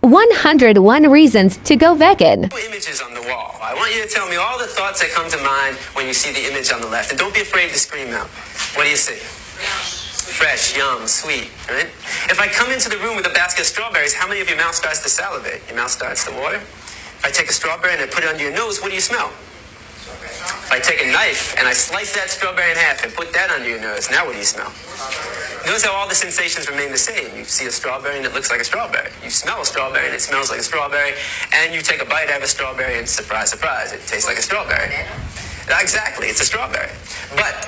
101 Reasons to Go Vegan. Images on the wall. I want you to tell me all the thoughts that come to mind when you see the image on the left. And don't be afraid to scream out. What do you see? Fresh, yum, sweet, right? If I come into the room with a basket of strawberries, how many of your mouth starts to salivate? Your mouth starts to water? If I take a strawberry and I put it under your nose, what do you smell? If I take a knife and I slice that strawberry in half and put that under your nose, now what do you smell? Notice how all the sensations remain the same. You see a strawberry and it looks like a strawberry. You smell a strawberry and it smells like a strawberry. And you take a bite out of a strawberry and surprise, surprise, it tastes like a strawberry. Exactly, it's a strawberry. But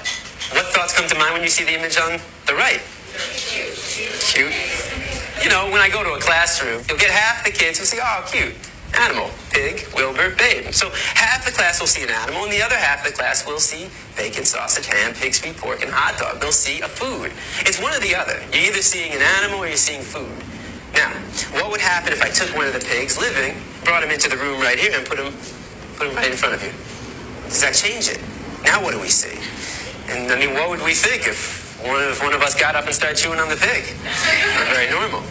what thoughts come to mind when you see the image on the right? Cute. You know, when I go to a classroom, you'll get half the kids who say, oh, cute. Animal, pig, Wilbur, babe. So half the class will see an animal, and the other half of the class will see bacon, sausage, ham, pig, sweet pork, and hot dog. They'll see a food. It's one or the other. You're either seeing an animal or you're seeing food. Now, what would happen if I took one of the pigs living, brought him into the room right here, and put him right in front of you? Does that change it? Now what do we see? And I mean, what would we think if one of us got up and started chewing on the pig? Not very normal.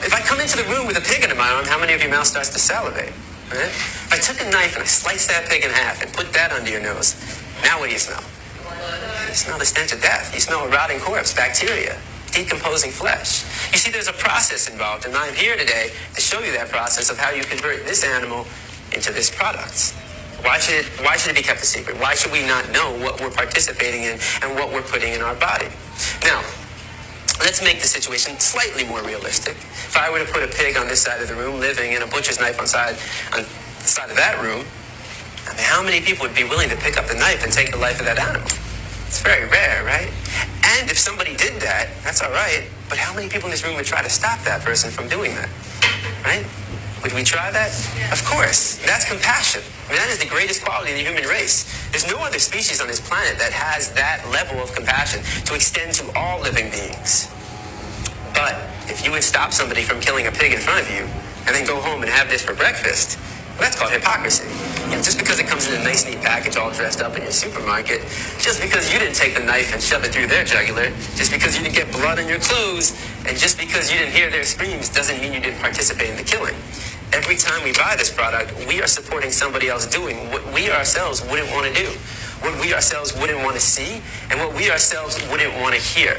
If I come into the room with a pig under my arm, how many of your mouth starts to salivate? Right? If I took a knife and I sliced that pig in half and put that under your nose, now what do you smell? You smell the stench of death. You smell a rotting corpse, bacteria, decomposing flesh. You see, there's a process involved, and I'm here today to show you that process of how you convert this animal into this product. Why should it be kept a secret? Why should we not know what we're participating in and what we're putting in our body? Now, let's make the situation slightly more realistic. If I were to put a pig on this side of the room living and a butcher's knife on the side of that room, I mean, how many people would be willing to pick up the knife and take the life of that animal? It's very rare, right? And if somebody did that, that's all right. But how many people in this room would try to stop that person from doing that, right? Would we try that? Of course. That's compassion. I mean, that is the greatest quality in the human race. There's no other species on this planet that has that level of compassion to extend to all living beings. But if you would stop somebody from killing a pig in front of you and then go home and have this for breakfast, well, that's called hypocrisy. You know, just because it comes in a nice, neat package all dressed up in your supermarket, just because you didn't take the knife and shove it through their jugular, just because you didn't get blood on your clothes, and just because you didn't hear their screams doesn't mean you didn't participate in the killing. Every time we buy this product, we are supporting somebody else doing what we ourselves wouldn't want to do, what we ourselves wouldn't want to see, and what we ourselves wouldn't want to hear.